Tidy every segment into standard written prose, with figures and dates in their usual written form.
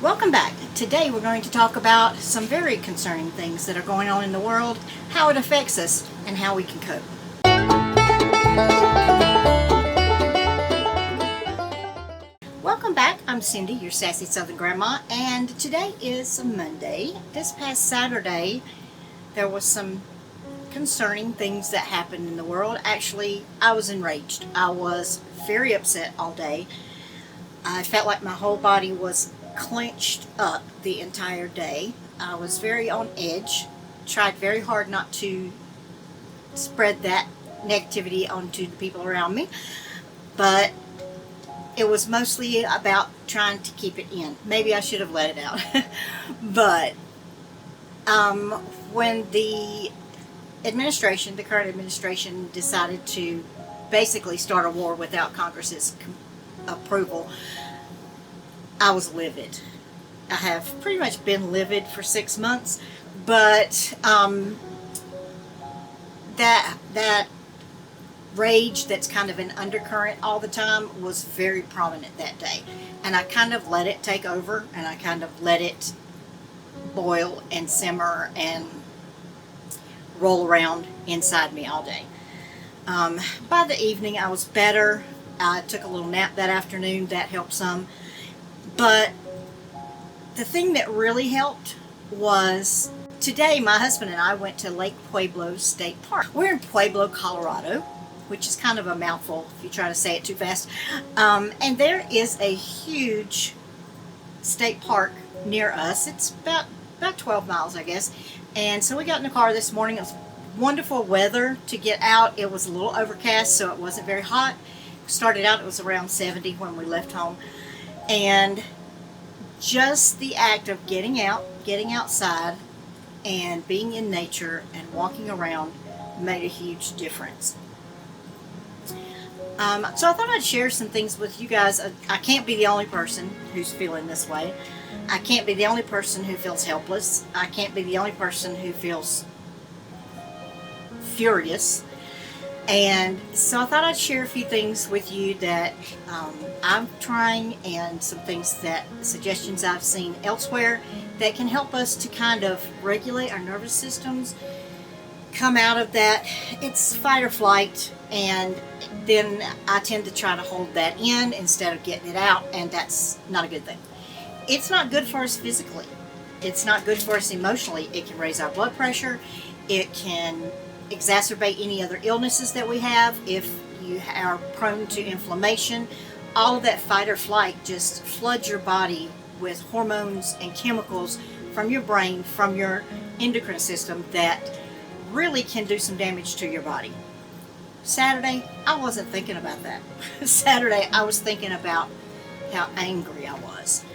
Welcome back. Today we're going to talk about some very concerning things that are going on in the world, how it affects us, and how we can cope. Welcome back. I'm Cindy, your Sassy Southern Grandma, and today is Monday. This past Saturday, there was some concerning things that happened in the world. Actually, I was enraged. I was very upset all day. I felt like my whole body was clenched up the entire day. I was very on edge, tried very hard not to spread that negativity onto the people around me, but it was mostly about trying to keep it in. Maybe I should have let it out. But when the current administration decided to basically start a war without Congress's approval, I was livid. I have pretty much been livid for 6 months, but that rage that's kind of an undercurrent all the time was very prominent that day, and I kind of let it take over, and I kind of let it boil and simmer and roll around inside me all day. By the evening I was better. I took a little nap that afternoon. That helped some. But the thing that really helped was today my husband and I went to Lake Pueblo State Park. We're in Pueblo, Colorado, which is kind of a mouthful if you try to say it too fast. And there is a huge state park near us. It's about 12 miles, I guess. And so we got in the car this morning. It was wonderful weather to get out. It was a little overcast, so it wasn't very hot. Started out, it was around 70 when we left home. And just the act of getting outside and being in nature and walking around made a huge difference. So I thought I'd share some things with you guys. I can't be the only person who's feeling this way. I can't be the only person who feels helpless. I can't be the only person who feels furious. And so I thought I'd share a few things with you that I'm trying, and some suggestions I've seen elsewhere that can help us to kind of regulate our nervous systems, come out of that. It's fight or flight, and then I tend to try to hold that in instead of getting it out, and that's not a good thing. It's not good for us physically. It's not good for us emotionally. It can raise our blood pressure. It can exacerbate any other illnesses that we have. If you are prone to inflammation, all of that fight or flight just floods your body with hormones and chemicals from your brain, from your endocrine system, that really can do some damage to your body. Saturday, I wasn't thinking about that. Saturday, I was thinking about how angry I was.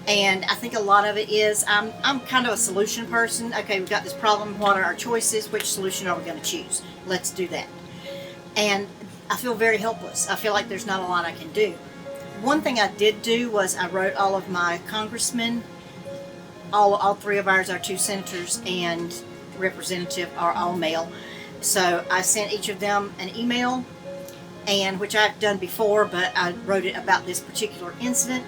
And I think a lot of it is, I'm kind of a solution person. Okay, we've got this problem. What are our choices? Which solution are we going to choose? Let's do that. And I feel very helpless. I feel like there's not a lot I can do. One thing I did do was I wrote all of my congressmen, all three of ours, our two senators and representative, are all male. So I sent each of them an email, and which I've done before, but I wrote it about this particular incident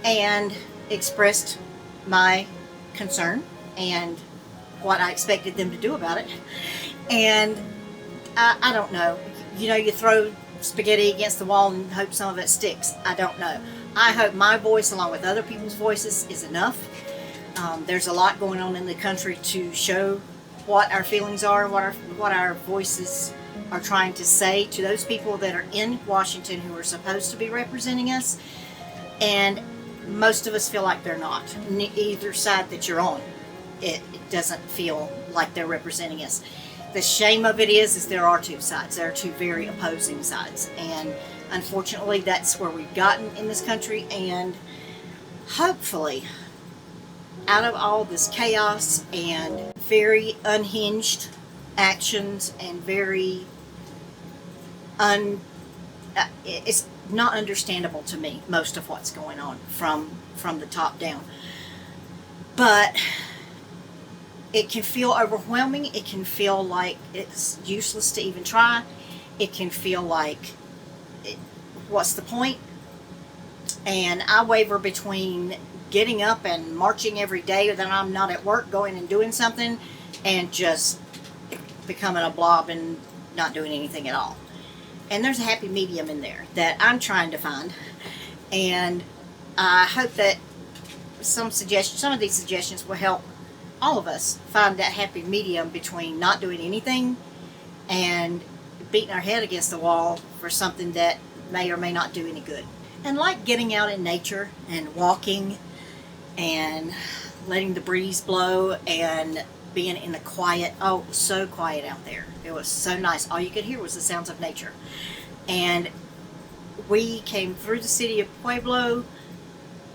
and expressed my concern and what I expected them to do about it. And I don't know. You know, you throw spaghetti against the wall and hope some of it sticks. I don't know. I hope my voice, along with other people's voices, is enough. There's a lot going on in the country to show what our feelings are, what our voices are trying to say to those people that are in Washington who are supposed to be representing us. And most of us feel like they're not. Either side that you're on, it doesn't feel like they're representing us. The shame of it is there are two sides. There are two very opposing sides. And unfortunately, that's where we've gotten in this country. And hopefully, out of all this chaos and very unhinged actions and very it's not understandable to me, most of what's going on from the top down. But it can feel overwhelming. It can feel like it's useless to even try. It can feel like, what's the point? And I waver between getting up and marching every day that I'm not at work, going and doing something, and just becoming a blob and not doing anything at all. And there's a happy medium in there that I'm trying to find. And I hope that some of these suggestions will help all of us find that happy medium between not doing anything and beating our head against the wall for something that may or may not do any good. And like getting out in nature and walking and letting the breeze blow and being in the quiet. Oh, it was so quiet out there. It was so nice. All you could hear was the sounds of nature. And we came through the city of Pueblo,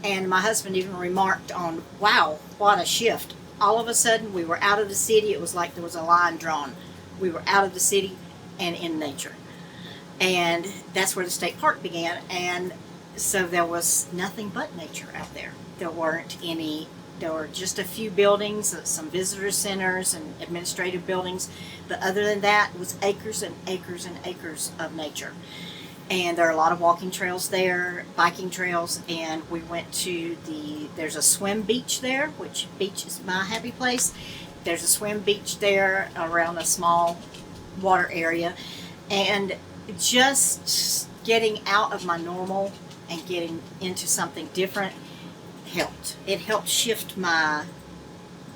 and my husband even remarked on, wow, what a shift. All of a sudden, we were out of the city. It was like there was a line drawn. We were out of the city and in nature. And that's where the state park began. And so there was nothing but nature out there. There were just a few buildings, some visitor centers and administrative buildings. But other than that, it was acres and acres and acres of nature. And there are a lot of walking trails there, biking trails, and we went to there's a swim beach there, which beach is my happy place. There's a swim beach there around a small water area. And just getting out of my normal and getting into something different helped. It helped shift my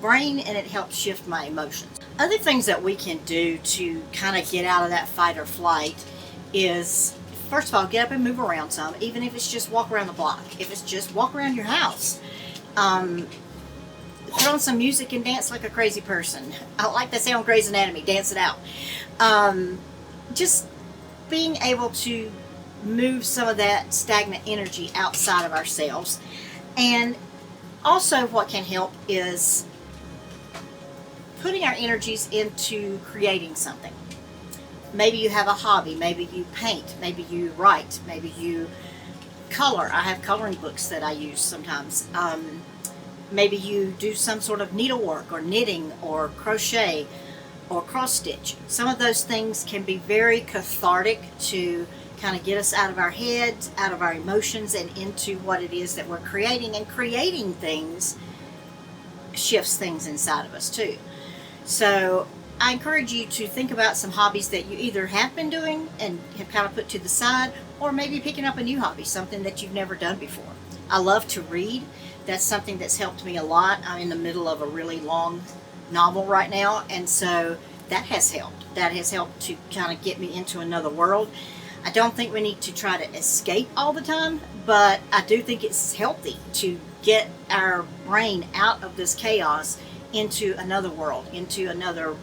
brain, and it helped shift my emotions. Other things that we can do to kind of get out of that fight or flight is, first of all, get up and move around some, even if it's just walk around the block. If it's just walk around your house. Put on some music and dance like a crazy person. I like the sound Grey's Anatomy, dance it out. Just being able to move some of that stagnant energy outside of ourselves. And also what can help is putting our energies into creating something. Maybe you have a hobby, maybe you paint, maybe you write, maybe you color. I have coloring books that I use sometimes. Maybe you do some sort of needlework or knitting or crochet or cross stitch. Some of those things can be very cathartic to kind of get us out of our heads, out of our emotions, and into what it is that we're creating. And creating things shifts things inside of us too. So I encourage you to think about some hobbies that you either have been doing and have kind of put to the side, or maybe picking up a new hobby, something that you've never done before. I love to read. That's something that's helped me a lot. I'm in the middle of a really long novel right now, and so that has helped. That has helped to kind of get me into another world. I don't think we need to try to escape all the time, but I do think it's healthy to get our brain out of this chaos into another world, into another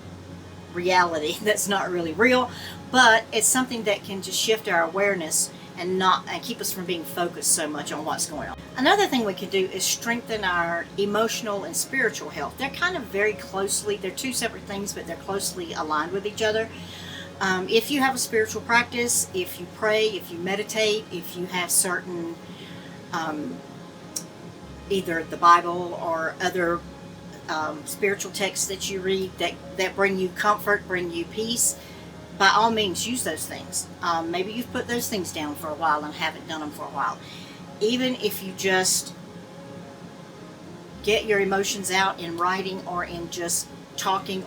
reality that's not really real, but it's something that can just shift our awareness and keep us from being focused so much on what's going on. Another thing we can do is strengthen our emotional and spiritual health. They're kind of they're two separate things, but they're closely aligned with each other. If you have a spiritual practice, if you pray, if you meditate, if you have certain either the Bible or other spiritual texts that you read that bring you comfort, bring you peace, by all means use those things. Maybe you've put those things down for a while and haven't done them for a while. Even if you just get your emotions out in writing or in just talking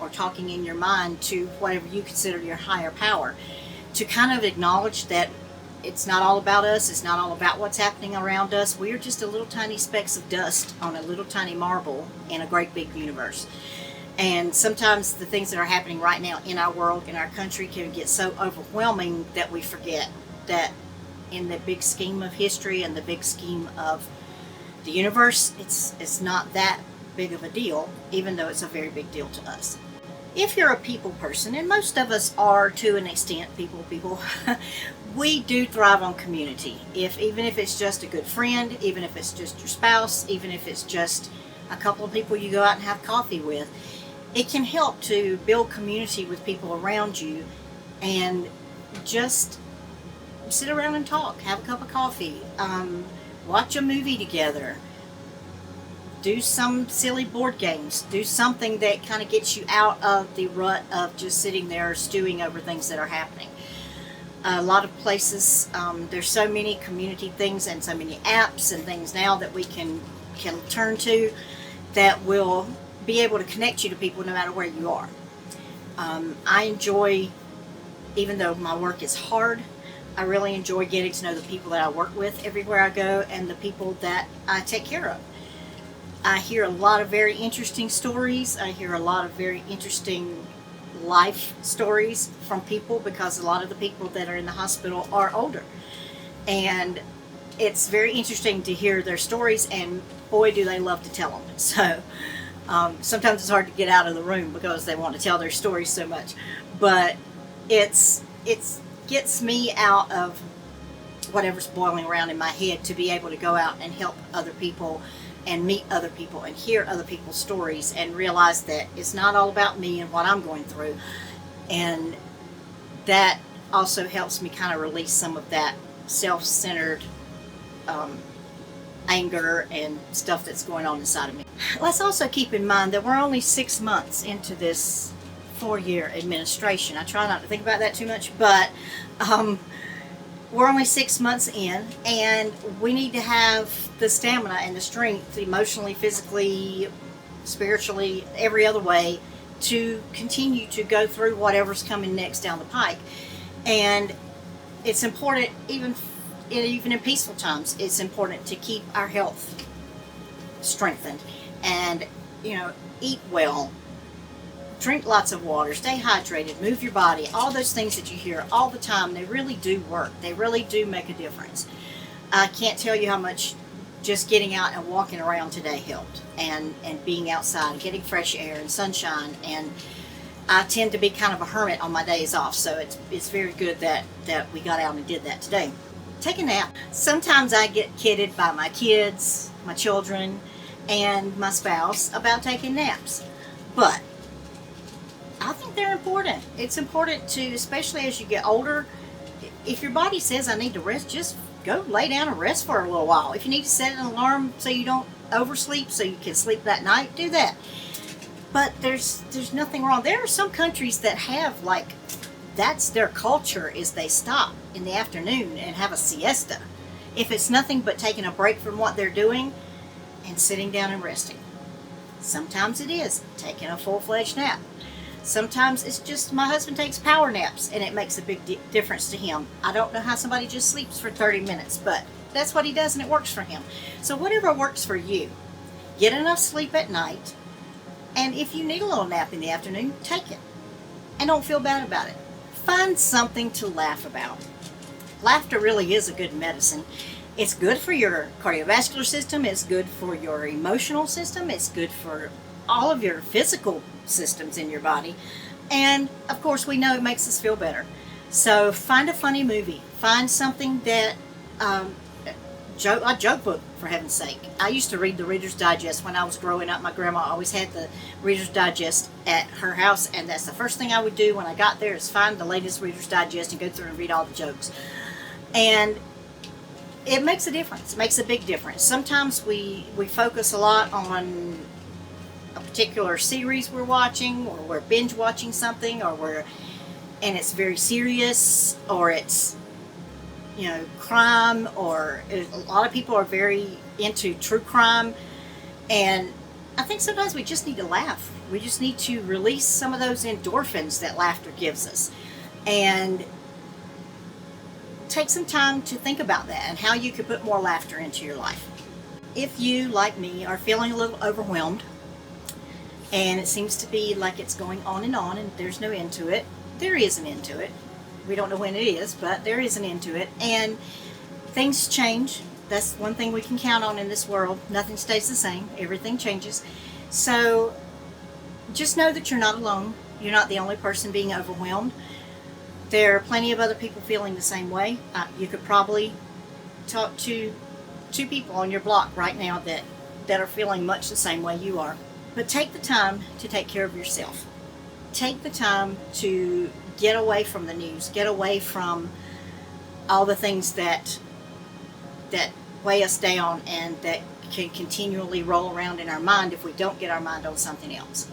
in your mind to whatever you consider your higher power, to kind of acknowledge that it's not all about us, it's not all about what's happening around us. We're just a little tiny specks of dust on a little tiny marble in a great big universe. And sometimes the things that are happening right now in our world, in our country, can get so overwhelming that we forget that in the big scheme of history and the big scheme of the universe, it's not that big of a deal, even though it's a very big deal to us. If you're a people person, and most of us are to an extent people, we do thrive on community. Even if it's just a good friend, even if it's just your spouse, even if it's just a couple of people you go out and have coffee with, it can help to build community with people around you and just sit around and talk, have a cup of coffee, watch a movie together, do some silly board games, do something that kind of gets you out of the rut of just sitting there stewing over things that are happening. A lot of places, there's so many community things and so many apps and things now that we can can turn to that will be able to connect you to people no matter where you are. I enjoy, even though my work is hard, I really enjoy getting to know the people that I work with everywhere I go and the people that I take care of. I hear a lot of very interesting stories. I hear a lot of very interesting life stories from people, because a lot of the people that are in the hospital are older. And it's very interesting to hear their stories, and boy, do they love to tell them. So sometimes it's hard to get out of the room because they want to tell their stories so much. But it's gets me out of whatever's boiling around in my head to be able to go out and help other people and meet other people and hear other people's stories and realize that it's not all about me and what I'm going through. And that also helps me kind of release some of that self-centered anger and stuff that's going on inside of me. Let's also keep in mind that we're only 6 months into this 4-year administration. I try not to think about that too much, but we're only 6 months in, and we need to have the stamina and the strength, emotionally, physically, spiritually, every other way, to continue to go through whatever's coming next down the pike. And it's important, even in peaceful times, it's important to keep our health strengthened, and eat well, drink lots of water, stay hydrated, move your body. All those things that you hear all the time, they really do work. They really do make a difference. I can't tell you how much just getting out and walking around today helped, and being outside and getting fresh air and sunshine. And I tend to be kind of a hermit on my days off, so it's very good that we got out and did that today. Take a nap. Sometimes I get kidded by my kids, my children, and my spouse about taking naps, but I think they're important. It's important to, especially as you get older, if your body says I need to rest, just go lay down and rest for a little while. If you need to set an alarm so you don't oversleep, so you can sleep that night, do that. But there's nothing wrong. There are some countries that have, like, that's their culture, is they stop in the afternoon and have a siesta. If it's nothing but taking a break from what they're doing and sitting down and resting. Sometimes it is taking a full-fledged nap. Sometimes it's just my husband takes power naps, and it makes a big difference to him. I don't know how somebody just sleeps for 30 minutes, but that's what he does, and it works for him. So whatever works for you, get enough sleep at night, and if you need a little nap in the afternoon, take it. And don't feel bad about it. Find something to laugh about. Laughter really is a good medicine. It's good for your cardiovascular system, it's good for your emotional system, it's good for all of your physical systems in your body, and of course we know it makes us feel better. So find a funny movie, find something that a joke book, for heaven's sake. I used to read the Reader's Digest when I was growing up. My grandma always had the Reader's Digest at her house, and that's the first thing I would do when I got there, is find the latest Reader's Digest and go through and read all the jokes. And it makes a difference. It makes a big difference. Sometimes we focus a lot on a particular series we're watching, or we're binge watching something, and it's very serious, or it's crime, or a lot of people are very into true crime, and I think sometimes we just need to laugh. We just need to release some of those endorphins that laughter gives us, and take some time to think about that and how you could put more laughter into your life. If you, like me, are feeling a little overwhelmed, and it seems to be like it's going on and there's no end to it, there is an end to it. We don't know when it is, but there is an end to it. And things change. That's one thing we can count on in this world. Nothing stays the same. Everything changes. So just know that you're not alone. You're not the only person being overwhelmed. There are plenty of other people feeling the same way. You could probably talk to 2 people on your block right now that are feeling much the same way you are. But take the time to take care of yourself. Take the time to get away from the news, get away from all the things that weigh us down and that can continually roll around in our mind if we don't get our mind on something else.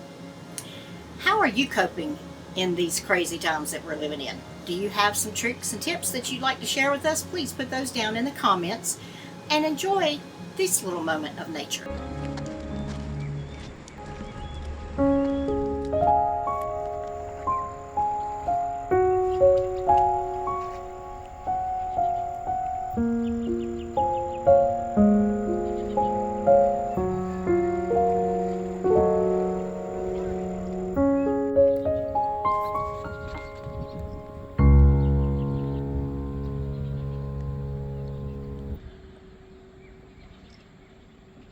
How are you coping in these crazy times that we're living in? Do you have some tricks and tips that you'd like to share with us? Please put those down in the comments, and enjoy this little moment of nature.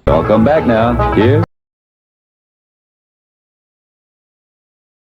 I'll come back now. Here.